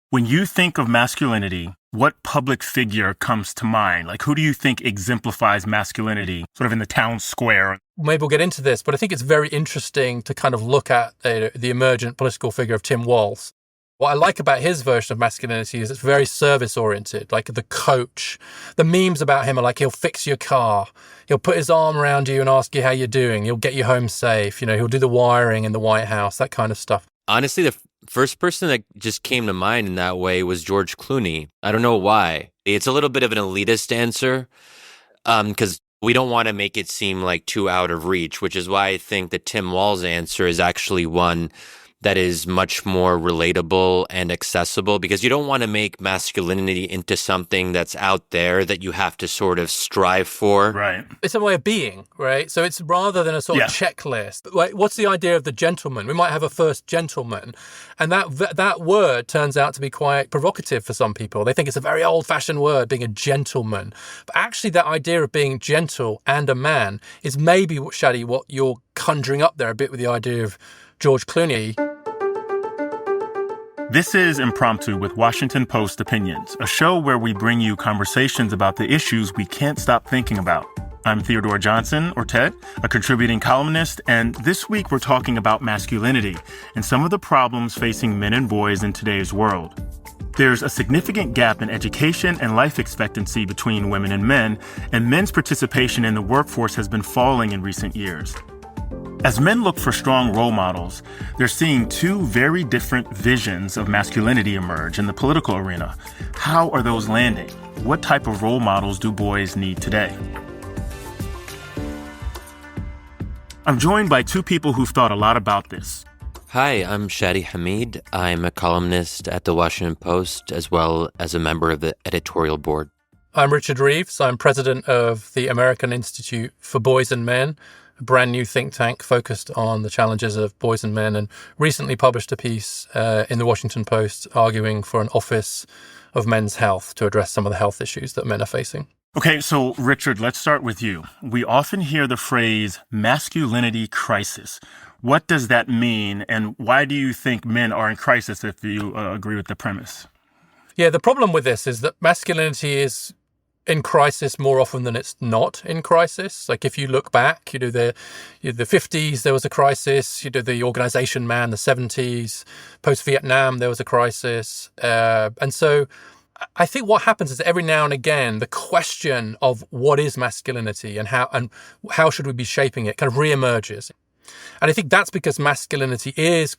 When you think of masculinity, what public figure comes to mind? Like, who do you think exemplifies masculinity sort of in the town square? Maybe we'll get into this, but I think it's very interesting to kind of look at the emergent political figure of Tim Walz. What I like about his version of masculinity is it's very service-oriented, like the coach. The memes about him are like, he'll fix your car. He'll put his arm around you and ask you how you're doing. He'll get you home safe. He'll do the wiring in the White House, that kind of stuff. Honestly, the first person that just came to mind in that way was George Clooney. I don't know why. It's a little bit of an elitist answer because we don't want to make it seem like too out of reach, which is why I think the Tim Walz answer is actually one that is much more relatable and accessible, because you don't want to make masculinity into something that's out there that you have to sort of strive for. Right. It's a way of being, right? So it's rather than a sort of checklist. Like, what's the idea of the gentleman? We might have a first gentleman, and that word turns out to be quite provocative for some people. They think it's a very old-fashioned word, being a gentleman. But actually, that idea of being gentle and a man is maybe, Shadi, what you're conjuring up there a bit with the idea of George Clooney. This is Impromptu with Washington Post Opinions, a show where we bring you conversations about the issues we can't stop thinking about. I'm Theodore Johnson, or Ted, a contributing columnist, and this week we're talking about masculinity and some of the problems facing men and boys in today's world. There's a significant gap in education and life expectancy between women and men's participation in the workforce has been falling in recent years. As men look for strong role models, they're seeing two very different visions of masculinity emerge in the political arena. How are those landing? What type of role models do boys need today? I'm joined by two people who've thought a lot about this. Hi, I'm Shadi Hamid. I'm a columnist at the Washington Post, as well as a member of the editorial board. I'm Richard Reeves. I'm president of the American Institute for Boys and Men, a brand new think tank focused on the challenges of boys and men, and recently published a piece in the Washington Post arguing for an office of men's health to address some of the health issues that men are facing. Okay, so Richard, let's start with you. We often hear the phrase masculinity crisis. What does that mean, and why do you think men are in crisis, if you agree with the premise? Yeah, the problem with this is that masculinity is in crisis more often than it's not in crisis. Like, if you look back, the 50s, there was a crisis. The organization man, the 70s, post-Vietnam, there was a crisis. And so I think what happens is every now and again, the question of what is masculinity and how should we be shaping it kind of reemerges. And I think that's because masculinity is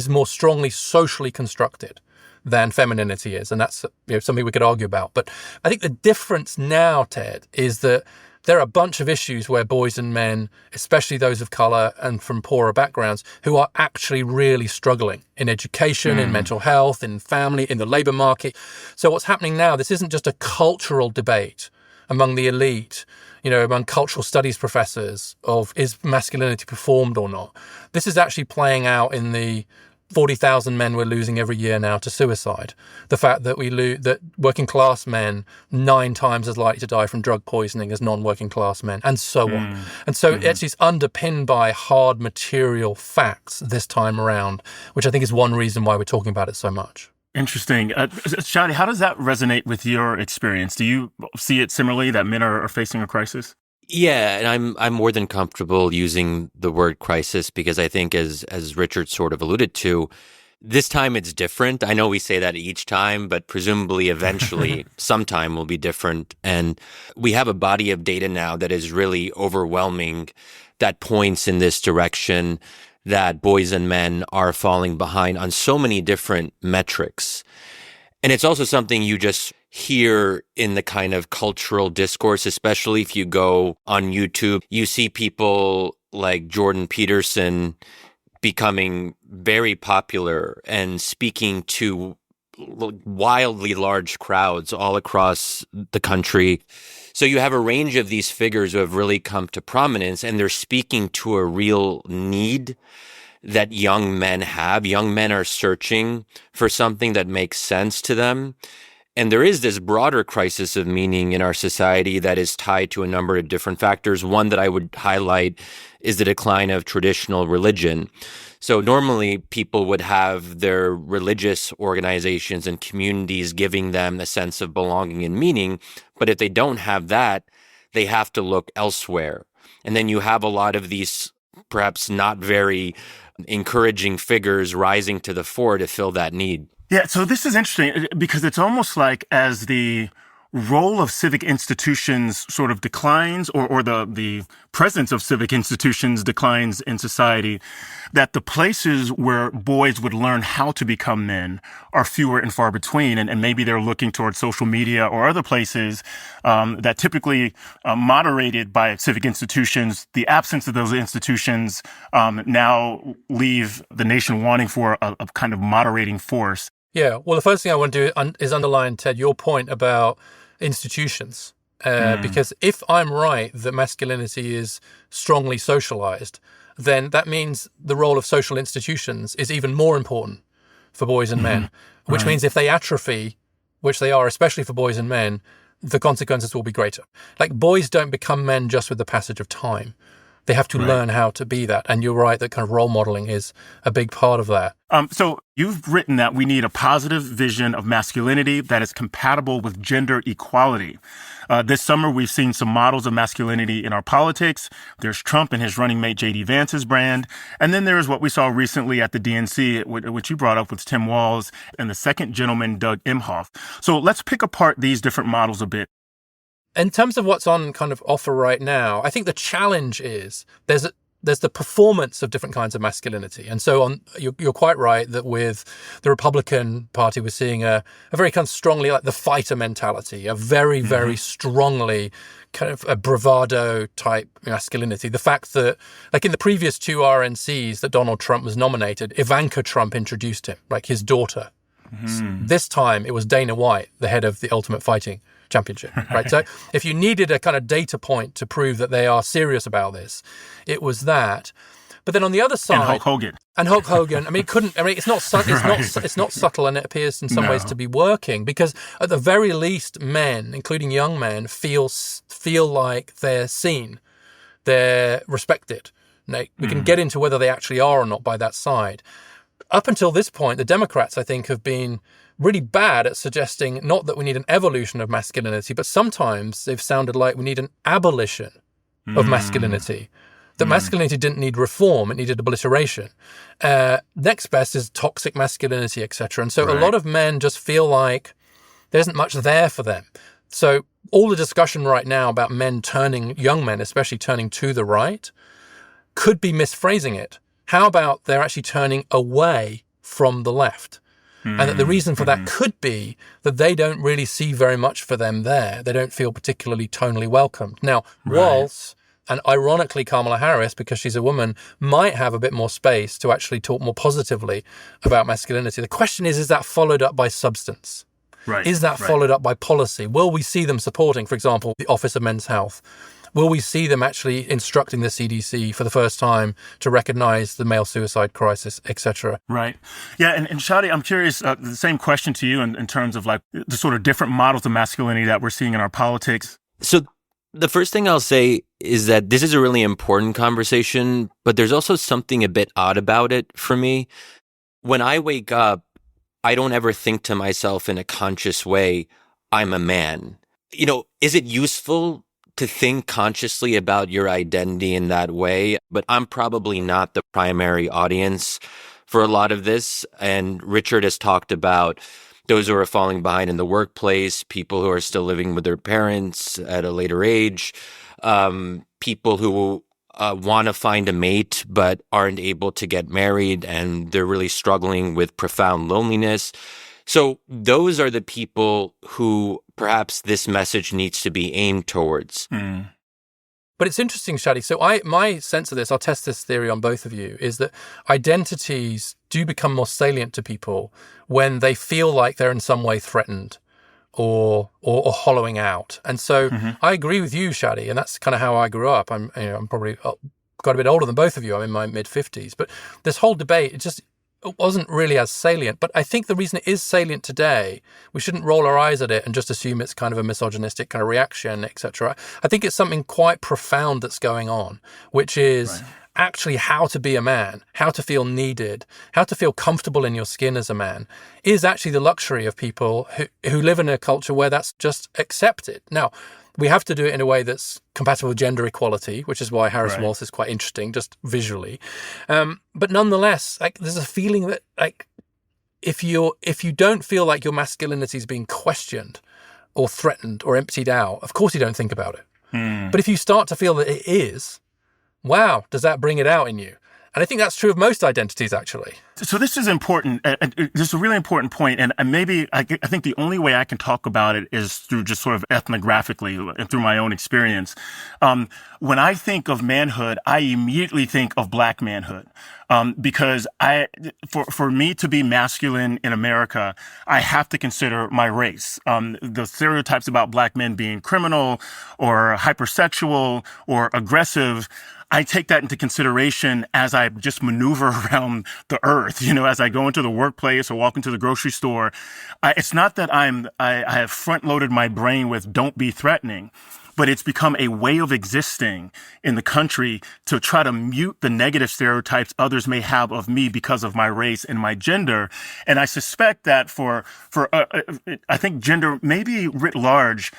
more strongly socially constructed than femininity is. And that's something we could argue about. But I think the difference now, Ted, is that there are a bunch of issues where boys and men, especially those of color and from poorer backgrounds, who are actually really struggling in education, in mental health, in family, in the labor market. So what's happening now, this isn't just a cultural debate among the elite, among cultural studies professors of is masculinity performed or not. This is actually playing out in the 40,000 men we're losing every year now to suicide. The fact that that working class men 9 times as likely to die from drug poisoning as non-working class men, and so on. And so it's underpinned by hard material facts this time around, which I think is one reason why we're talking about it so much. Interesting. Shadi, how does that resonate with your experience? Do you see it similarly, that men are facing a crisis? Yeah, and I'm more than comfortable using the word crisis because I think, as Richard sort of alluded to, this time it's different. I know we say that each time, but presumably eventually sometime will be different. And we have a body of data now that is really overwhelming, that points in this direction, that boys and men are falling behind on so many different metrics. And it's also something you just hear in the kind of cultural discourse, especially if you go on YouTube. You see people like Jordan Peterson becoming very popular and speaking to wildly large crowds all across the country. So you have a range of these figures who have really come to prominence, and they're speaking to a real need that young men have. Young men are searching for something that makes sense to them. And there is this broader crisis of meaning in our society that is tied to a number of different factors. One that I would highlight is the decline of traditional religion. So normally people would have their religious organizations and communities giving them a sense of belonging and meaning. But if they don't have that, they have to look elsewhere. And then you have a lot of these perhaps not very encouraging figures rising to the fore to fill that need. Yeah, so this is interesting because it's almost like as the role of civic institutions sort of declines or the presence of civic institutions declines in society, that the places where boys would learn how to become men are fewer and far between. And maybe they're looking towards social media or other places that typically moderated by civic institutions. The absence of those institutions now leave the nation wanting for a kind of moderating force. Yeah, well, the first thing I want to do is underline, Ted, your point about institutions. Because if I'm right that masculinity is strongly socialized, then that means the role of social institutions is even more important for boys and men, which means if they atrophy, which they are, especially for boys and men, the consequences will be greater. Like, boys don't become men just with the passage of time. They have to learn how to be that. And you're right that kind of role modeling is a big part of that. So you've written that we need a positive vision of masculinity that is compatible with gender equality. This summer, we've seen some models of masculinity in our politics. There's Trump and his running mate, J.D. Vance's brand. And then there's what we saw recently at the DNC, which you brought up with Tim Walz and the second gentleman, Doug Emhoff. So let's pick apart these different models a bit. In terms of what's on kind of offer right now, I think the challenge is there's the performance of different kinds of masculinity. And so you're quite right that with the Republican Party, we're seeing a very kind of strongly like the fighter mentality, a very, very strongly kind of a bravado type masculinity. The fact that, like in the previous two RNCs that Donald Trump was nominated, Ivanka Trump introduced him, like his daughter. This time it was Dana White, the head of the Ultimate Fighting Championship, right? So if you needed a kind of data point to prove that they are serious about this, it was that. But then on the other side, And Hulk Hogan. I mean, it's not it's not subtle, and it appears in some ways to be working, because at the very least, men, including young men, feel like they're seen, they're respected. Now, we can get into whether they actually are or not by that side. Up until this point, the Democrats, I think, have been really bad at suggesting not that we need an evolution of masculinity, but sometimes they've sounded like we need an abolition of masculinity. That masculinity didn't need reform, it needed obliteration. Next best is toxic masculinity, etc. And so a lot of men just feel like there isn't much there for them. So all the discussion right now about men turning, young men especially, turning to the right, could be misphrasing it. How about they're actually turning away from the left? And that the reason for that could be that they don't really see very much for them there. They don't feel particularly tonally welcomed. Now, Walz, and ironically Kamala Harris, because she's a woman, might have a bit more space to actually talk more positively about masculinity. The question is that followed up by substance? Is that followed up by policy? Will we see them supporting, for example, the Office of Men's Health? Will we see them actually instructing the CDC for the first time to recognize the male suicide crisis, etc.? Right. Yeah. And Shadi, I'm curious, the same question to you in terms of like the sort of different models of masculinity that we're seeing in our politics. So the first thing I'll say is that this is a really important conversation, but there's also something a bit odd about it for me. When I wake up, I don't ever think to myself in a conscious way, I'm a man. You know, is it useful to think consciously about your identity in that way? But I'm probably not the primary audience for a lot of this. And Richard has talked about those who are falling behind in the workplace, people who are still living with their parents at a later age, people who want to find a mate but aren't able to get married, and they're really struggling with profound loneliness. So those are the people who perhaps this message needs to be aimed towards. But it's interesting, Shadi. So my sense of this, I'll test this theory on both of you, is that identities do become more salient to people when they feel like they're in some way threatened or hollowing out. And so I agree with you, Shadi, and that's kind of how I grew up. I'm probably got a bit older than both of you. I'm in my mid-50s. But this whole debate, wasn't really as salient. But I think the reason it is salient today, we shouldn't roll our eyes at it and just assume it's kind of a misogynistic kind of reaction, etc. I think it's something quite profound that's going on, which is actually how to be a man, how to feel needed, how to feel comfortable in your skin as a man is actually the luxury of people who live in a culture where that's just accepted. Now, we have to do it in a way that's compatible with gender equality, which is why Harrison Wallis is quite interesting, just visually. But nonetheless, like, there's a feeling that, like, if you don't feel like your masculinity is being questioned or threatened or emptied out, of course you don't think about it. But if you start to feel that it is, wow, does that bring it out in you? And I think that's true of most identities, actually. So this is important. This is a really important point. And maybe I think the only way I can talk about it is through just sort of ethnographically and through my own experience. When I think of manhood, I immediately think of Black manhood. Because for me to be masculine in America, I have to consider my race. The stereotypes about Black men being criminal or hypersexual or aggressive, I take that into consideration as I just maneuver around the earth, as I go into the workplace or walk into the grocery store. It's not that I have front loaded my brain with don't be threatening, but it's become a way of existing in the country to try to mute the negative stereotypes others may have of me because of my race and my gender. And I suspect that for I think gender, maybe writ large,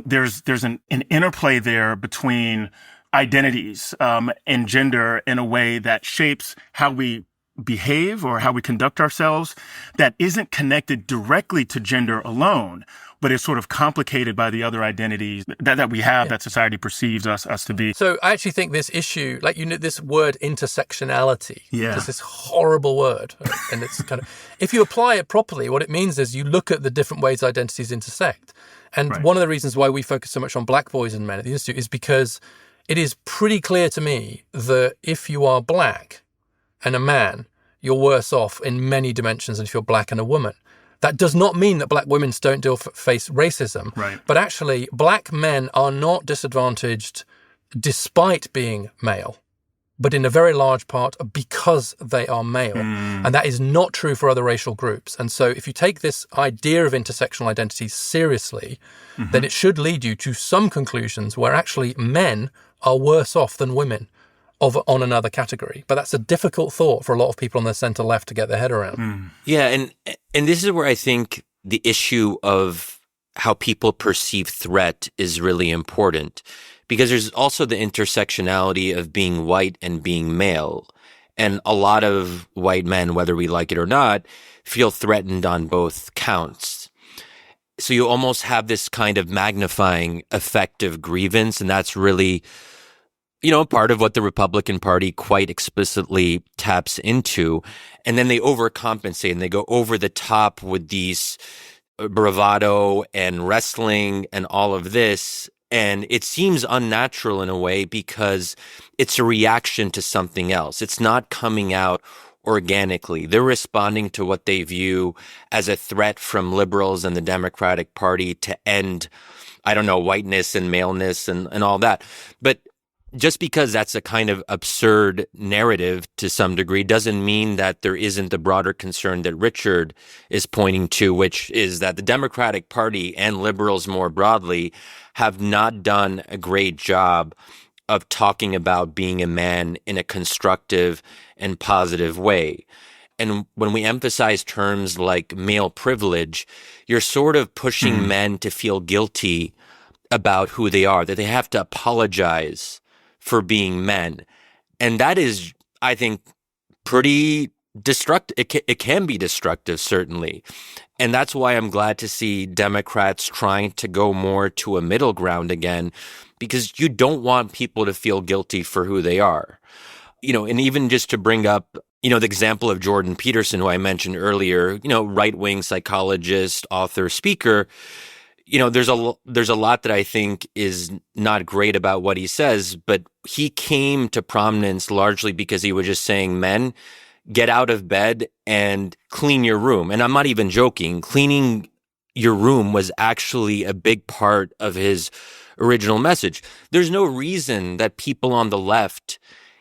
there's an interplay there between identities and gender in a way that shapes how we behave or how we conduct ourselves that isn't connected directly to gender alone, but is sort of complicated by the other identities that we have, that society perceives us to be. So I actually think this issue, like, this word intersectionality, is this horrible word. And it's kind of, if you apply it properly, what it means is you look at the different ways identities intersect. And one of the reasons why we focus so much on Black boys and men at the Institute is because it is pretty clear to me that if you are Black and a man, you're worse off in many dimensions than if you're Black and a woman. That does not mean that Black women don't face racism, but actually Black men are not disadvantaged despite being male, but in a very large part because they are male. And that is not true for other racial groups. And so if you take this idea of intersectional identity seriously, then it should lead you to some conclusions where actually men are worse off than women on another category. But that's a difficult thought for a lot of people on the center left to get their head around. Yeah, and this is where I think the issue of how people perceive threat is really important, because there's also the intersectionality of being white and being male. And a lot of white men, whether we like it or not, feel threatened on both counts. So you almost have this kind of magnifying effect of grievance, and that's really, part of what the Republican Party quite explicitly taps into. And then they overcompensate and they go over the top with these bravado and wrestling and all of this. And it seems unnatural in a way because it's a reaction to something else. It's not coming out organically. They're responding to what they view as a threat from liberals and the Democratic Party to end, whiteness and maleness and all that. But just because that's a kind of absurd narrative to some degree doesn't mean that there isn't the broader concern that Richard is pointing to, which is that the Democratic Party and liberals more broadly have not done a great job of talking about being a man in a constructive and positive way. And when we emphasize terms like male privilege, you're sort of pushing men to feel guilty about who they are, that they have to apologize for being men. And that is, I think, pretty destructive. It can be destructive, certainly. And that's why I'm glad to see Democrats trying to go more to a middle ground again, because you don't want people to feel guilty for who they are. And even just to bring up, the example of Jordan Peterson, who I mentioned earlier, right-wing psychologist, author, speaker, there's a lot that I think is not great about what he says, but he came to prominence largely because he was just saying, men, get out of bed and clean your room. And I'm not even joking. Cleaning your room was actually a big part of his original message. There's no reason that people on the left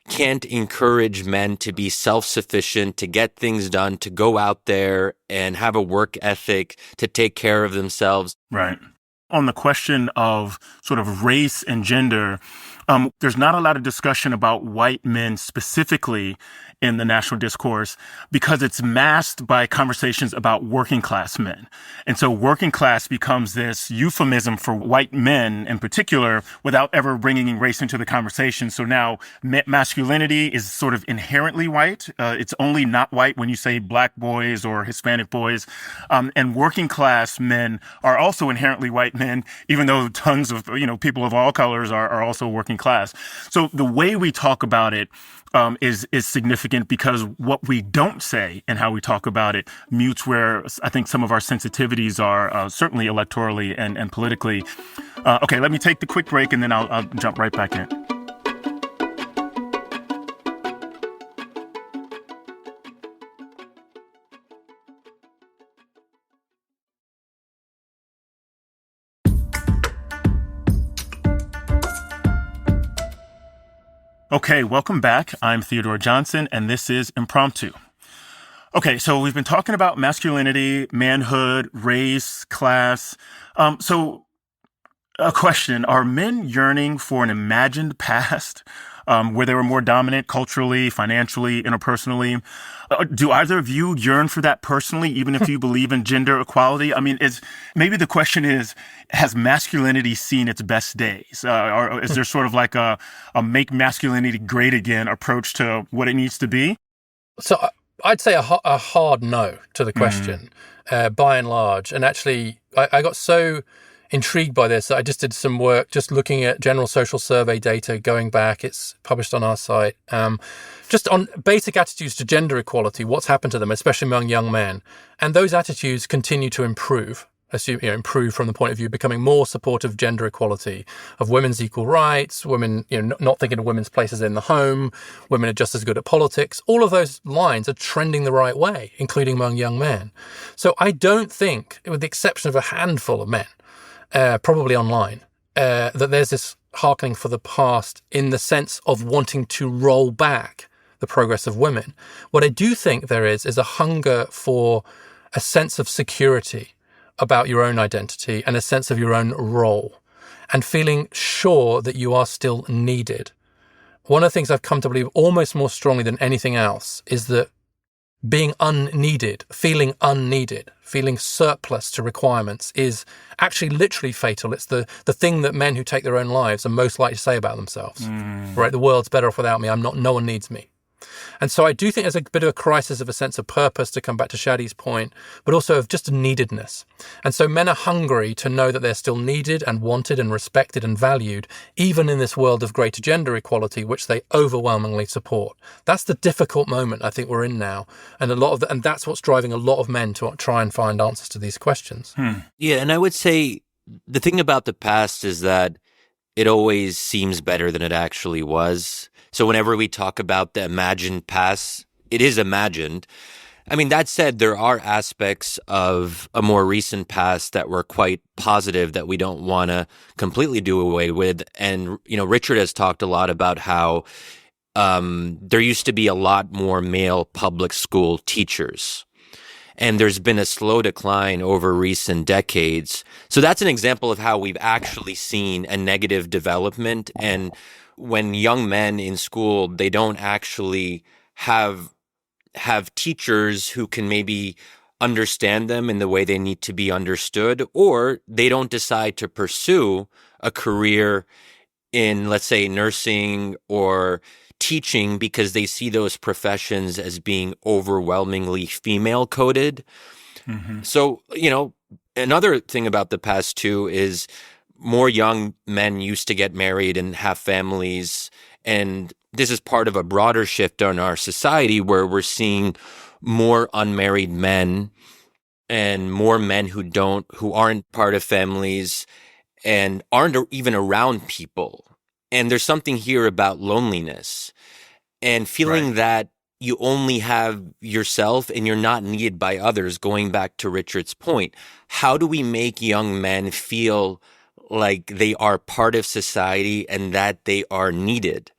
can't encourage men to be self-sufficient, to get things done, to go out there and have a work ethic, to take care of themselves. Right. On the question of sort of race and gender, there's not a lot of discussion about white men specifically in the national discourse because it's masked by conversations about working class men. And so working class becomes this euphemism for white men in particular without ever bringing race into the conversation. So now masculinity is sort of inherently white. It's only not white when you say black boys or Hispanic boys. And working class men are also inherently white men, even though tons of, people of all colors are also working class. So the way we talk about it is significant because what we don't say and how we talk about it mutes where I think some of our sensitivities are, certainly electorally and politically. Okay, let me take the quick break and then I'll jump right back in. Okay, welcome back. I'm Theodore Johnson, and this is Impromptu. Okay, so we've been talking about masculinity, manhood, race, class. So a question, are men yearning for an imagined past where they were more dominant culturally, financially, interpersonally? Do either of you yearn for that personally, even if you believe in gender equality? I mean, maybe the question is, has masculinity seen its best days? Or is there sort of like a make masculinity great again approach to what it needs to be? So I'd say a hard no to the question, by and large. And actually, I got so intrigued by this that I just did some work just looking at general social survey data going back. It's published on our site. Just on basic attitudes to gender equality, what's happened to them, especially among young men. And those attitudes continue to improve. Improve from the point of view becoming more supportive of gender equality, of women's equal rights, women, not thinking of women's places in the home, women are just as good at politics. All of those lines are trending the right way, including among young men. So I don't think, with the exception of a handful of men, probably online, that there's this hearkening for the past in the sense of wanting to roll back the progress of women. What I do think there is a hunger for a sense of security about your own identity and a sense of your own role and feeling sure that you are still needed. One of the things I've come to believe almost more strongly than anything else is that being unneeded, feeling surplus to requirements is actually literally fatal. It's the thing that men who take their own lives are most likely to say about themselves. Right? The world's better off without me. No one needs me. And so I do think there's a bit of a crisis of a sense of purpose, to come back to Shadi's point, but also of just a neededness. And so men are hungry to know that they're still needed and wanted and respected and valued, even in this world of greater gender equality, which they overwhelmingly support. That's the difficult moment I think we're in now. And and that's what's driving a lot of men to try and find answers to these questions. Yeah, and I would say the thing about the past is that it always seems better than it actually was. So whenever we talk about the imagined past, it is imagined. I mean, that said, there are aspects of a more recent past that were quite positive that we don't want to completely do away with. And, Richard has talked a lot about how there used to be a lot more male public school teachers. And there's been a slow decline over recent decades. So that's an example of how we've actually seen a negative development. And when young men in school, they don't actually have teachers who can maybe understand them in the way they need to be understood, or they don't decide to pursue a career in, let's say, nursing or teaching because they see those professions as being overwhelmingly female coded. So, another thing about the past too is more young men used to get married and have families. And this is part of a broader shift in our society where we're seeing more unmarried men and more men who aren't part of families and aren't even around people. And there's something here about loneliness and feeling that you only have yourself and you're not needed by others. Going back to Richard's point, how do we make young men feel like they are part of society and that they are needed?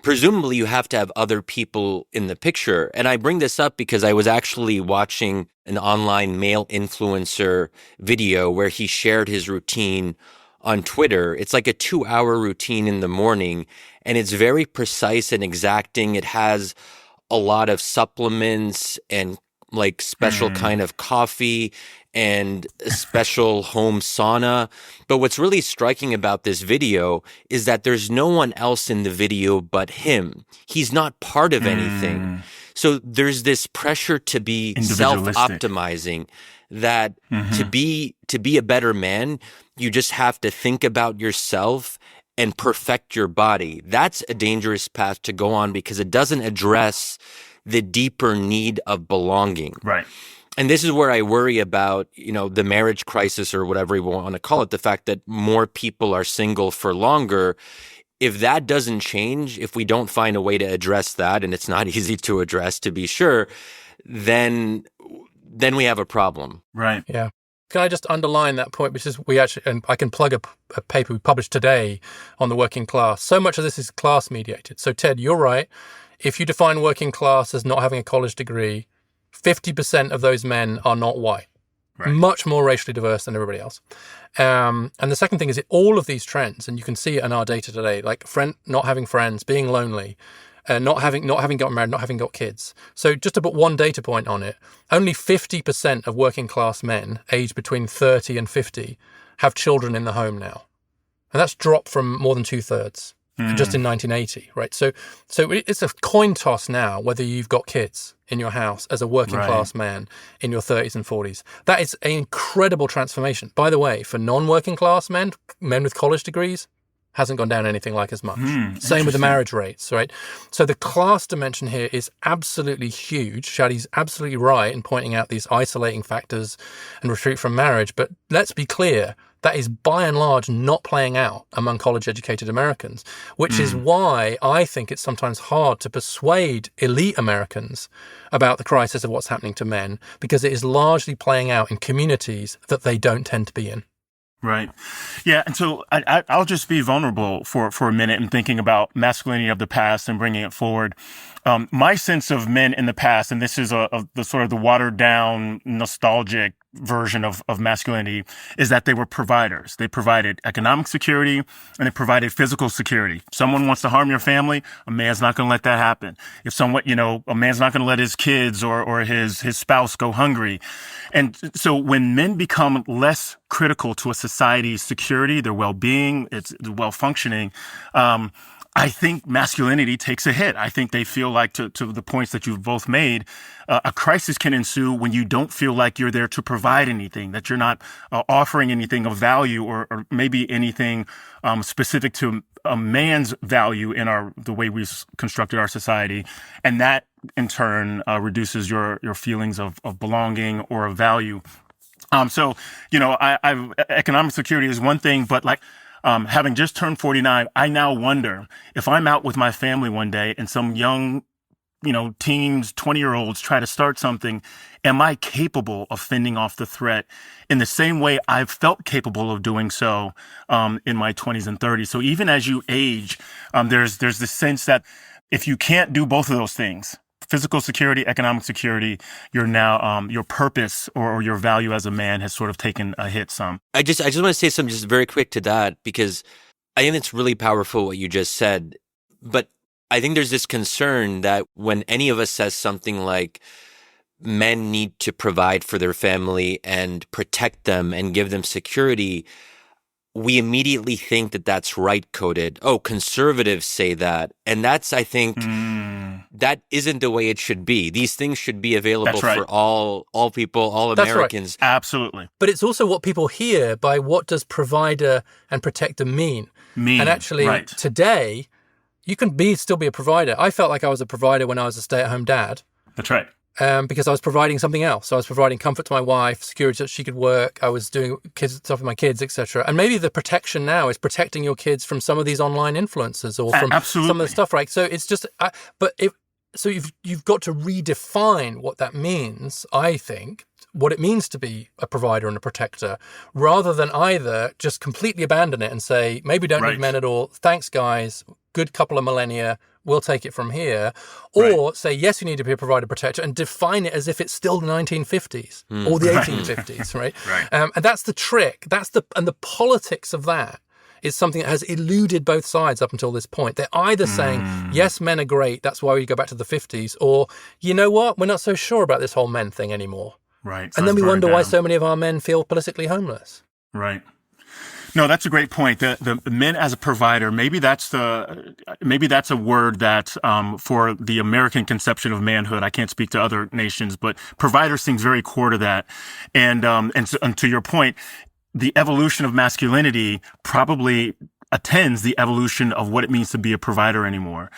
presumably you have to have other people in the picture. And I bring this up because I was actually watching an online male influencer video where he shared his routine on Twitter. It's like a 2-hour routine in the morning, and it's very precise and exacting. It has a lot of supplements and like special kind of coffee and a special home sauna. But what's really striking about this video is that there's no one else in the video but him. He's not part of anything. So there's this pressure to be self-optimizing, that to be a better man, you just have to think about yourself and perfect your body. That's a dangerous path to go on because it doesn't address the deeper need of belonging. Right. And this is where I worry about, the marriage crisis or whatever you want to call it, the fact that more people are single for longer. If that doesn't change, if we don't find a way to address that, and it's not easy to address, to be sure, then we have a problem. Right. Yeah. Can I just underline that point, which is and I can plug a paper we published today on the working class. So much of this is class mediated. So Ted, you're right. If you define working class as not having a college degree, 50% of those men are not white. Right. Much more racially diverse than everybody else. And the second thing is all of these trends, and you can see it in our data today, like not having friends, being lonely, not having got married, not having got kids. So just to put one data point on it, only 50% of working class men aged between 30 and 50 have children in the home now. And that's dropped from more than 2/3 just in 1980, right? So it's a coin toss now whether you've got kids in your house as a working class man in your 30s and 40s. That is an incredible transformation. By the way, for non-working class men with college degrees, hasn't gone down anything like as much. Same with the marriage rates, right? So the class dimension here is absolutely huge. Shadi's absolutely right in pointing out these isolating factors and retreat from marriage. But let's be clear, that is by and large not playing out among college-educated Americans, which is why I think it's sometimes hard to persuade elite Americans about the crisis of what's happening to men, because it is largely playing out in communities that they don't tend to be in. Right. Yeah. And so I'll just be vulnerable for a minute in thinking about masculinity of the past and bringing it forward. My sense of men in the past, and this is the sort of the watered down, nostalgic version of masculinity, is that they were providers. They provided economic security and they provided physical security. Someone wants to harm your family, a man's not going to let that happen. If someone, a man's not going to let his kids or his spouse go hungry. And so when men become less critical to a society's security, their well-being, its well-functioning, I think masculinity takes a hit. I think they feel like, to the points that you've both made, a crisis can ensue when you don't feel like you're there to provide anything, that you're not offering anything of value or maybe anything specific to a man's value in the way we've constructed our society. And that, in turn, reduces your feelings of belonging or of value. So, economic security is one thing, but having just turned 49, I now wonder if I'm out with my family one day and some young, teens, 20-year-olds try to start something, am I capable of fending off the threat in the same way I've felt capable of doing so in my 20s and 30s? So even as you age, there's this sense that if you can't do both of those things, physical security, economic security, you're now your purpose or your value as a man has sort of taken a hit some. I just want to say something just very quick to that, because I think it's really powerful what you just said. But I think there's this concern that when any of us says something like men need to provide for their family and protect them and give them security, we immediately think that that's right-coded. Oh, conservatives say that. And that's, I think, that isn't the way it should be. These things should be available for all people, all Americans. Right. Absolutely. But it's also what people hear by what does provider and protector mean. And actually, today, you can still be a provider. I felt like I was a provider when I was a stay-at-home dad. That's right. Because I was providing something else. So I was providing comfort to my wife, security that she could work. I was doing stuff with my kids, etc. And maybe the protection now is protecting your kids from some of these online influencers or from some of the stuff, right? So it's just, so you've got to redefine what that means, I think, what it means to be a provider and a protector, rather than either just completely abandon it and say, maybe we don't need men at all. Thanks, guys. Good couple of millennia. we'll take it from here. Or say, yes, you need to be a provider protector and define it as if it's still the 1950s or the 1850s, right? And that's the trick. And the politics of that is something that has eluded both sides up until this point. They're either saying, yes, men are great, that's why we go back to the 50s, or, you know what, we're not so sure about this whole men thing anymore. Right. And then we wonder why so many of our men feel politically homeless. Right. No, that's a great point. The men as a provider, maybe that's a word that for the American conception of manhood. I can't speak to other nations, but provider seems very core to that. And to your point, the evolution of masculinity probably attends the evolution of what it means to be a provider anymore.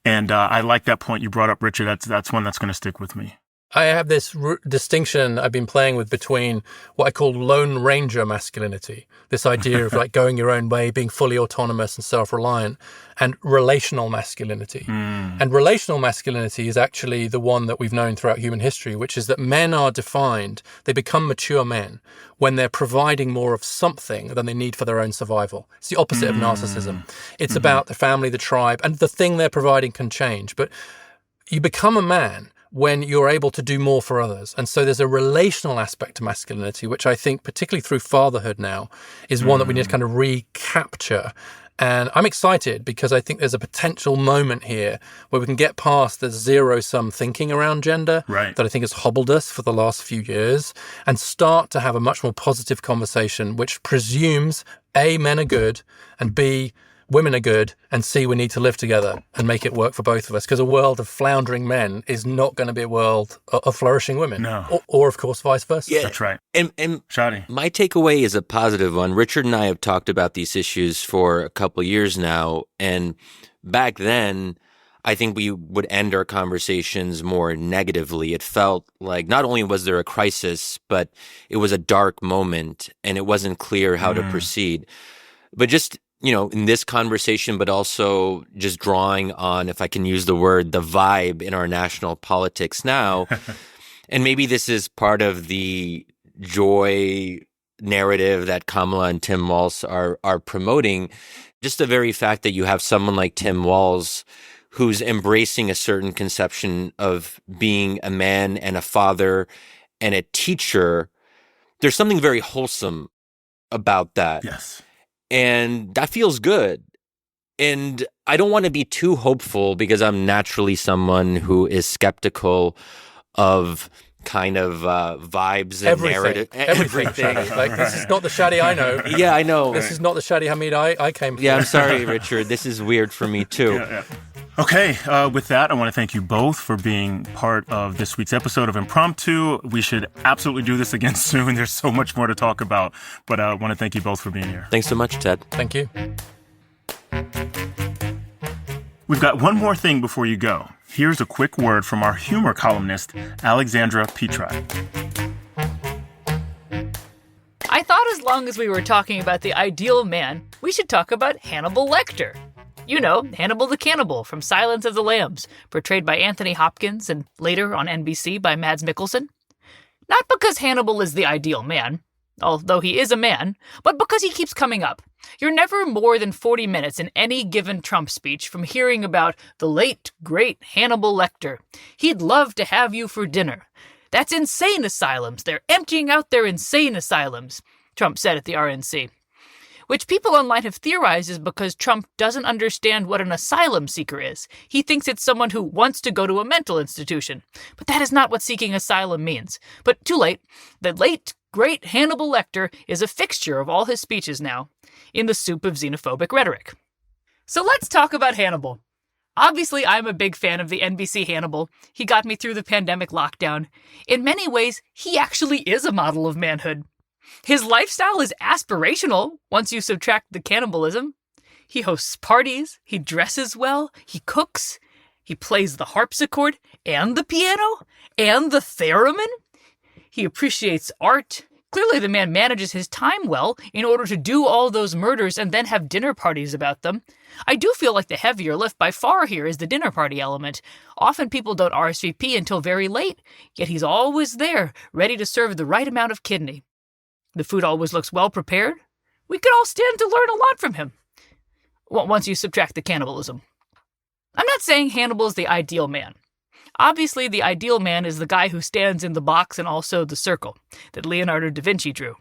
And I like that point you brought up, Richard. That's one that's going to stick with me. I have this distinction I've been playing with between what I call Lone Ranger masculinity, this idea of like going your own way, being fully autonomous and self-reliant, and relational masculinity. And relational masculinity is actually the one that we've known throughout human history, which is that men are defined, they become mature men when they're providing more of something than they need for their own survival. It's the opposite of narcissism. It's about the family, the tribe, and the thing they're providing can change. But you become a man when you're able to do more for others. And so there's a relational aspect to masculinity, which I think, particularly through fatherhood now, is one that we need to kind of recapture. And I'm excited because I think there's a potential moment here where we can get past the zero-sum thinking around gender that I think has hobbled us for the last few years and start to have a much more positive conversation, which presumes, A, men are good, and B, women are good, and C, we need to live together and make it work for both of us, because a world of floundering men is not going to be a world of flourishing women. No. Or of course, vice versa. Yeah. That's right. And Shadi. my takeaway is a positive one. Richard and I have talked about these issues for a couple of years now. And back then, I think we would end our conversations more negatively. It felt like not only was there a crisis, but it was a dark moment and it wasn't clear how to proceed. But just, in this conversation, but also just drawing on, if I can use the word, the vibe in our national politics now. And maybe this is part of the joy narrative that Kamala and Tim Walz are promoting. Just the very fact that you have someone like Tim Walz who's embracing a certain conception of being a man and a father and a teacher. There's something very wholesome about that. Yes. And that feels good. And I don't want to be too hopeful because I'm naturally someone who is skeptical of kind of vibes and narrative. Everything. Like, this is not the Shadi I know. Yeah, I know. This is not the Shadi Hamid I came from. Yeah, I'm sorry, Richard. This is weird for me, too. Yeah. Okay, with that, I want to thank you both for being part of this week's episode of Impromptu. We should absolutely do this again soon. There's so much more to talk about, but I want to thank you both for being here. Thanks so much, Ted. Thank you. We've got one more thing before you go. Here's a quick word from our humor columnist, Alexandra Petri. I thought as long as we were talking about the ideal man, we should talk about Hannibal Lecter. You know, Hannibal the Cannibal from Silence of the Lambs, portrayed by Anthony Hopkins and later on NBC by Mads Mikkelsen. Not because Hannibal is the ideal man, although he is a man, but because he keeps coming up. You're never more than 40 minutes in any given Trump speech from hearing about the late, great Hannibal Lecter. He'd love to have you for dinner. That's insane asylums. They're emptying out their insane asylums, Trump said at the RNC. Which people online have theorized is because Trump doesn't understand what an asylum seeker is. He thinks it's someone who wants to go to a mental institution. But that is not what seeking asylum means. But too late. The late, great Hannibal Lecter is a fixture of all his speeches now, in the soup of xenophobic rhetoric. So let's talk about Hannibal. Obviously, I'm a big fan of the NBC Hannibal. He got me through the pandemic lockdown. In many ways, he actually is a model of manhood. His lifestyle is aspirational once you subtract the cannibalism. He hosts parties, he dresses well, he cooks, he plays the harpsichord and the piano and the theremin. He appreciates art. Clearly the man manages his time well in order to do all those murders and then have dinner parties about them. I do feel like the heavier lift by far here is the dinner party element. Often people don't RSVP until very late, yet he's always there, ready to serve the right amount of kidney. The food always looks well prepared. We could all stand to learn a lot from him. Once you subtract the cannibalism. I'm not saying Hannibal's the ideal man. Obviously, the ideal man is the guy who stands in the box and also the circle that Leonardo da Vinci drew.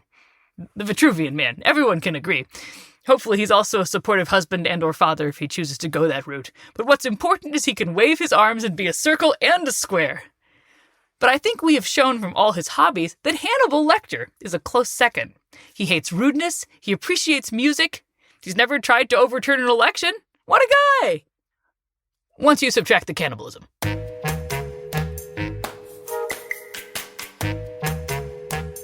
The Vitruvian man, everyone can agree. Hopefully he's also a supportive husband and or father if he chooses to go that route. But what's important is he can wave his arms and be a circle and a square. But I think we have shown from all his hobbies that Hannibal Lecter is a close second. He hates rudeness, he appreciates music, he's never tried to overturn an election. What a guy! Once you subtract the cannibalism.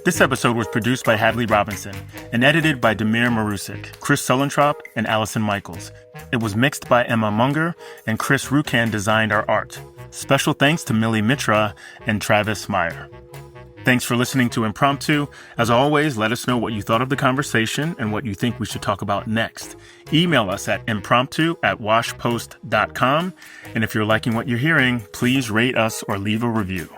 This episode was produced by Hadley Robinson and edited by Demir Marusik, Chris Sulentrop, and Allison Michaels. It was mixed by Emma Munger, and Chris Rucan designed our art. Special thanks to Millie Mitra and Travis Meyer. Thanks for listening to Impromptu. As always, let us know what you thought of the conversation and what you think we should talk about next. Email us at impromptu@washpost.com. And if you're liking what you're hearing, please rate us or leave a review.